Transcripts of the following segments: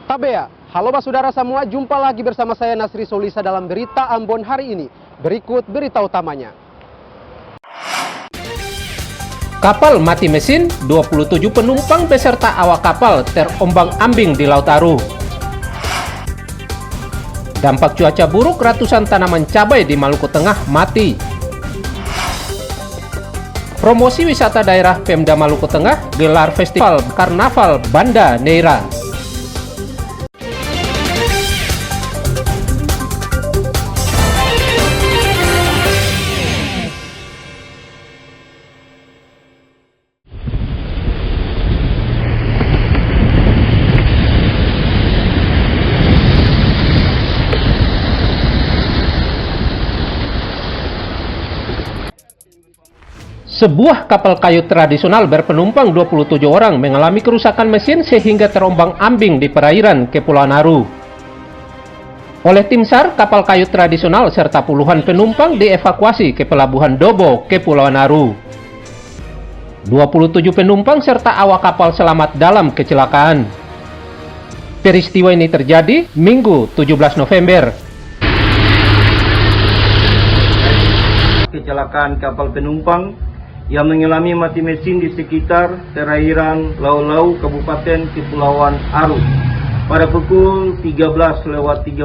Tabea, halo Mas Saudara semua, jumpa lagi bersama saya Nasri Solisa dalam Berita Ambon hari ini. Berikut berita utamanya. Kapal mati mesin, 27 penumpang beserta awak kapal terombang-ambing di Laut Aru. Dampak cuaca buruk, ratusan tanaman cabai di Maluku Tengah mati. Promosi wisata daerah Pemda Maluku Tengah gelar Festival Karnaval Banda Neira. Sebuah kapal kayu tradisional berpenumpang 27 orang mengalami kerusakan mesin sehingga terombang-ambing di perairan Kepulauan Aru. Oleh tim SAR, kapal kayu tradisional serta puluhan penumpang dievakuasi ke Pelabuhan Dobo, Kepulauan Aru. 27 penumpang serta awak kapal selamat dalam kecelakaan. Peristiwa ini terjadi Minggu 17 November. Kecelakaan kapal penumpang yang mengalami mati mesin di sekitar perairan Lau-Lau, Kabupaten Kepulauan Aru. Pada pukul 13.35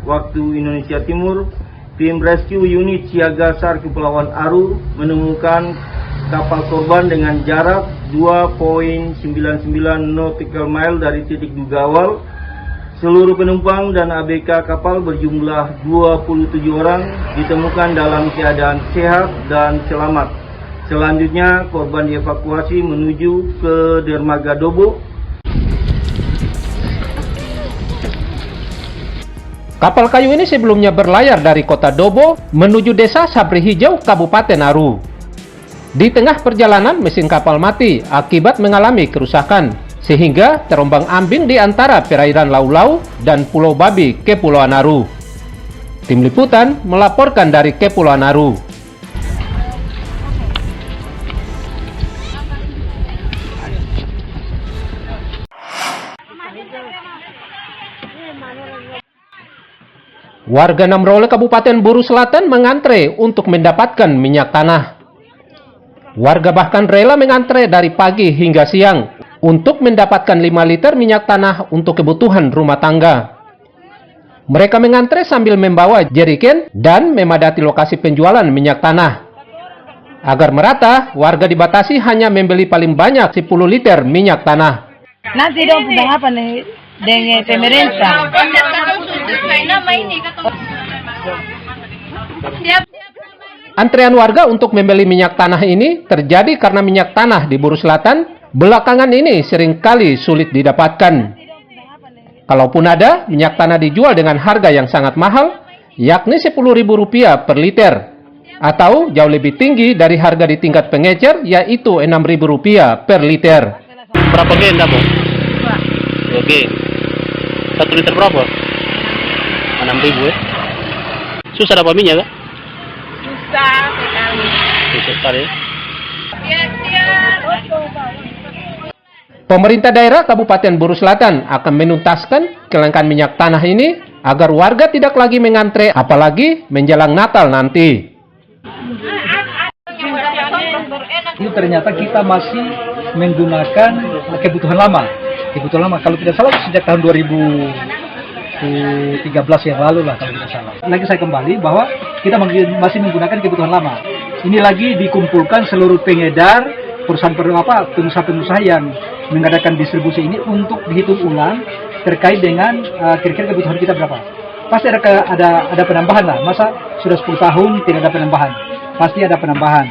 waktu Indonesia Timur, tim rescue unit siaga SAR Kepulauan Aru menemukan kapal korban dengan jarak 2.99 nautical mile dari titik duga awal. Seluruh penumpang dan ABK kapal berjumlah 27 orang ditemukan dalam keadaan sehat dan selamat. Selanjutnya, korban dievakuasi menuju ke dermaga Dobo. Kapal kayu ini sebelumnya berlayar dari kota Dobo menuju desa Sabri Hijau, Kabupaten Aru. Di tengah perjalanan, mesin kapal mati akibat mengalami kerusakan, sehingga terombang-ambing di antara perairan Lau-Lau dan Pulau Babi, Kepulauan Aru. Tim Liputan melaporkan dari Kepulauan Aru. Warga Namrole Kabupaten Buru Selatan mengantre untuk mendapatkan minyak tanah. Warga bahkan rela mengantre dari pagi hingga siang untuk mendapatkan 5 liter minyak tanah untuk kebutuhan rumah tangga. Mereka mengantre sambil membawa jerigen dan memadati lokasi penjualan minyak tanah. Agar merata, warga dibatasi hanya membeli paling banyak 10 liter minyak tanah. Nanti dong sedang apa nih dengan pemerintah? Antrean warga untuk membeli minyak tanah ini terjadi karena minyak tanah di Buru Selatan belakangan ini seringkali sulit didapatkan. Kalaupun ada, minyak tanah dijual dengan harga yang sangat mahal, yakni Rp10.000 per liter, atau jauh lebih tinggi dari harga di tingkat pengecer, yaitu Rp6.000 per liter. Berapa gen dah, Bu? 2 gen. 1 liter berapa? 6.000 ya? Susah dapat minyak kan? Susah sekali. Susah sekali. Pemerintah daerah Kabupaten Buru Selatan akan menuntaskan kelangkaan minyak tanah ini agar warga tidak lagi mengantre apalagi menjelang Natal nanti. Ini ternyata kita masih menggunakan kebutuhan lama. Kalau tidak salah sejak tahun 2013 yang lalu lah kalau tidak salah. Lagi saya kembali bahwa kita masih menggunakan kebutuhan lama. Ini lagi dikumpulkan seluruh pengedar, pengusaha-pengusaha yang mengadakan distribusi ini untuk dihitung ulang terkait dengan kira-kira kebutuhan kita berapa. Pasti ada penambahan lah. Masa sudah 10 tahun tidak ada penambahan? Pasti ada penambahan.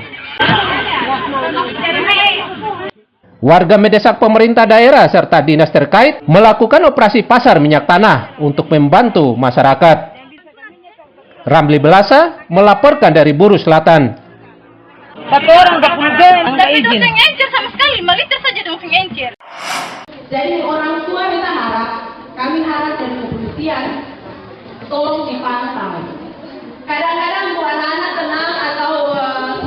Warga mendesak pemerintah daerah serta dinas terkait melakukan operasi pasar minyak tanah untuk membantu masyarakat. Ramli Belasa melaporkan dari Buru Selatan. Tapi orang 20 gen nggak izin. Tapi encer sama sekali, 5 liter saja langsung encer. Jadi orang tua kita kami harap dari kepolisian tolong dipantau. Kadang-kadang buat anak-anak tenang atau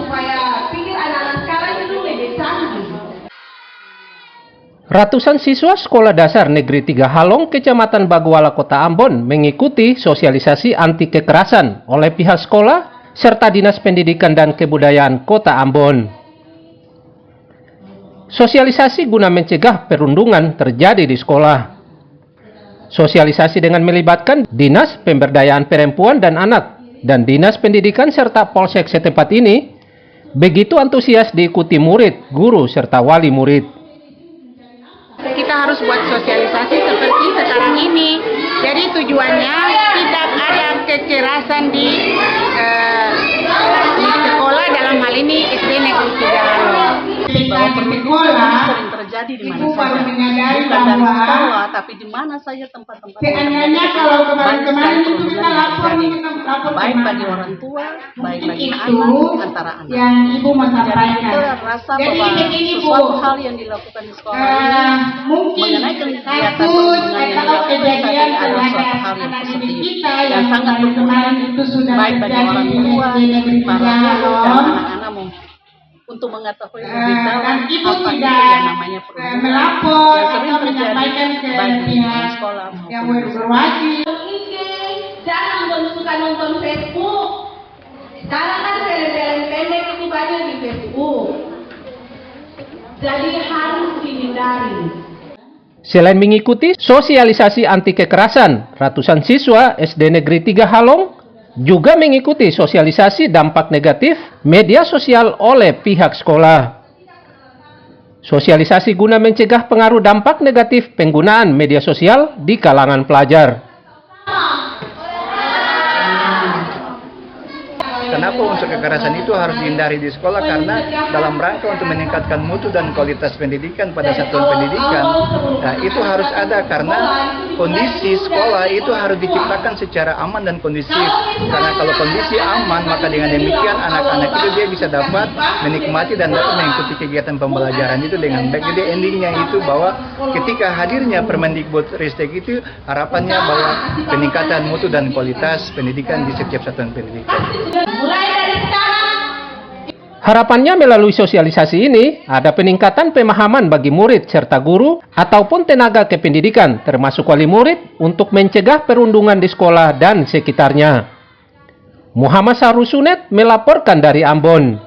supaya pikir anak-anak sekarang itu lebih canggih. Ratusan siswa Sekolah Dasar Negeri 3 Halong, Kecamatan Baguala, Kota Ambon mengikuti sosialisasi anti kekerasan oleh pihak sekolah serta Dinas Pendidikan dan Kebudayaan Kota Ambon. Sosialisasi guna mencegah perundungan terjadi di sekolah. Sosialisasi dengan melibatkan Dinas Pemberdayaan Perempuan dan Anak dan Dinas Pendidikan serta Polsek setempat ini begitu antusias diikuti murid, guru, serta wali murid. Kita harus buat sosialisasi seperti sekarang ini. Jadi tujuannya tidak ada kekerasan di sekolah, dalam hal ini SD Negeri 3 Halong. Bahwa perundungan sering terjadi di mana saja, bukan dari sekolah, tapi di mana saja tempat-tempat baik bagi orang tua, baik bagi anak, antara anak. Jadi kita rasa bahwa sesuatu hal yang dilakukan di sekolah ini mengenai kegiatan perundungan yang dilakukan tadi adalah suatu hal yang positif yang sangat berguna baik bagi orang tua, para guru dan anak-anak untuk mengetahui lebih tahu apa itu yang namanya perundungan yang sering terjadi baik di sekolah maupun di sekolah. Jangan suka nonton Facebook. Sekarang kan film-film pendek itu banyak di Facebook. Jadi harus dihindari. Selain mengikuti sosialisasi anti kekerasan, ratusan siswa SD Negeri 3 Halong juga mengikuti sosialisasi dampak negatif media sosial oleh pihak sekolah. Sosialisasi guna mencegah pengaruh dampak negatif penggunaan media sosial di kalangan pelajar. Kenapa unsur kekerasan itu harus dihindari di sekolah? Karena dalam rangka untuk meningkatkan mutu dan kualitas pendidikan pada satuan pendidikan, nah itu harus ada karena kondisi sekolah itu harus diciptakan secara aman dan kondusif. Karena kalau kondisi aman, maka dengan demikian anak-anak itu dia bisa dapat menikmati dan dapat mengikuti kegiatan pembelajaran itu dengan baik. Jadi endingnya itu bahwa ketika hadirnya Permendikbud-Ristek itu harapannya bahwa peningkatan mutu dan kualitas pendidikan di setiap satuan pendidikan. Harapannya melalui sosialisasi ini ada peningkatan pemahaman bagi murid serta guru ataupun tenaga kependidikan termasuk wali murid untuk mencegah perundungan di sekolah dan sekitarnya. Muhammad Sarusunet melaporkan dari Ambon.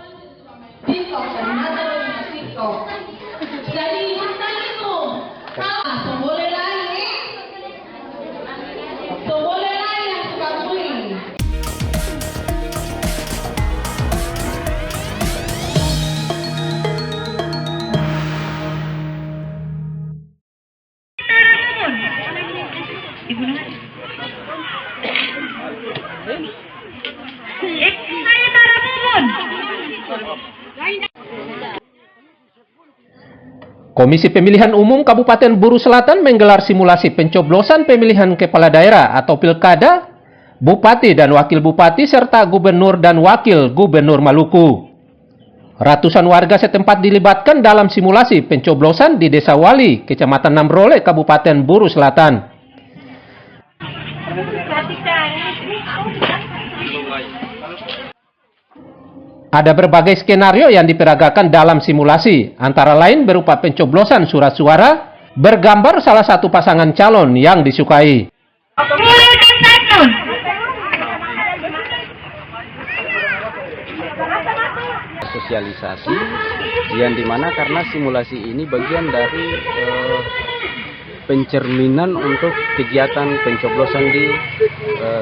Komisi Pemilihan Umum Kabupaten Buru Selatan menggelar simulasi pencoblosan pemilihan kepala daerah atau pilkada, bupati dan wakil bupati serta gubernur dan wakil gubernur Maluku. Ratusan warga setempat dilibatkan dalam simulasi pencoblosan di Desa Wali, Kecamatan Namrole, Kabupaten Buru Selatan. Ada berbagai skenario yang diperagakan dalam simulasi, antara lain berupa pencoblosan surat suara, bergambar salah satu pasangan calon yang disukai. Sosialisasi yang dimana karena simulasi ini bagian dari pencerminan untuk kegiatan pencoblosan di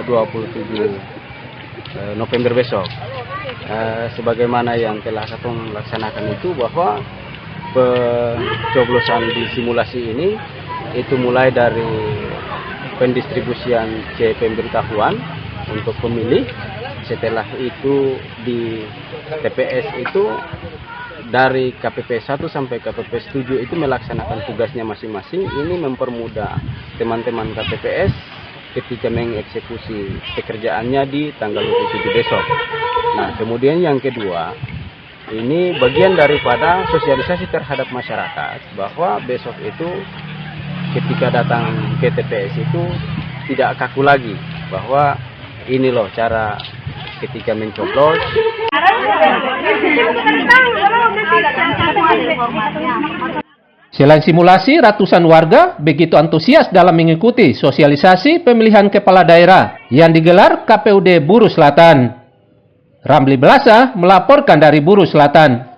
27 November besok. Sebagaimana yang telah kita laksanakan itu bahwa pencoblosan di simulasi ini itu mulai dari pendistribusian pemberitahuan untuk pemilih. Setelah itu di TPS itu dari KPP 1 sampai KPP 7 itu melaksanakan tugasnya masing-masing. Ini mempermudah teman-teman KPPS ketika mengeksekusi pekerjaannya di tanggal 27 besok. Nah, kemudian yang kedua, ini bagian daripada sosialisasi terhadap masyarakat bahwa besok itu ketika datang ke TPS itu tidak kaku lagi bahwa ini loh cara ketika mencoblos. Selain simulasi, ratusan warga begitu antusias dalam mengikuti sosialisasi pemilihan kepala daerah yang digelar KPUD Buru Selatan. Ramli Belasa melaporkan dari Buru Selatan.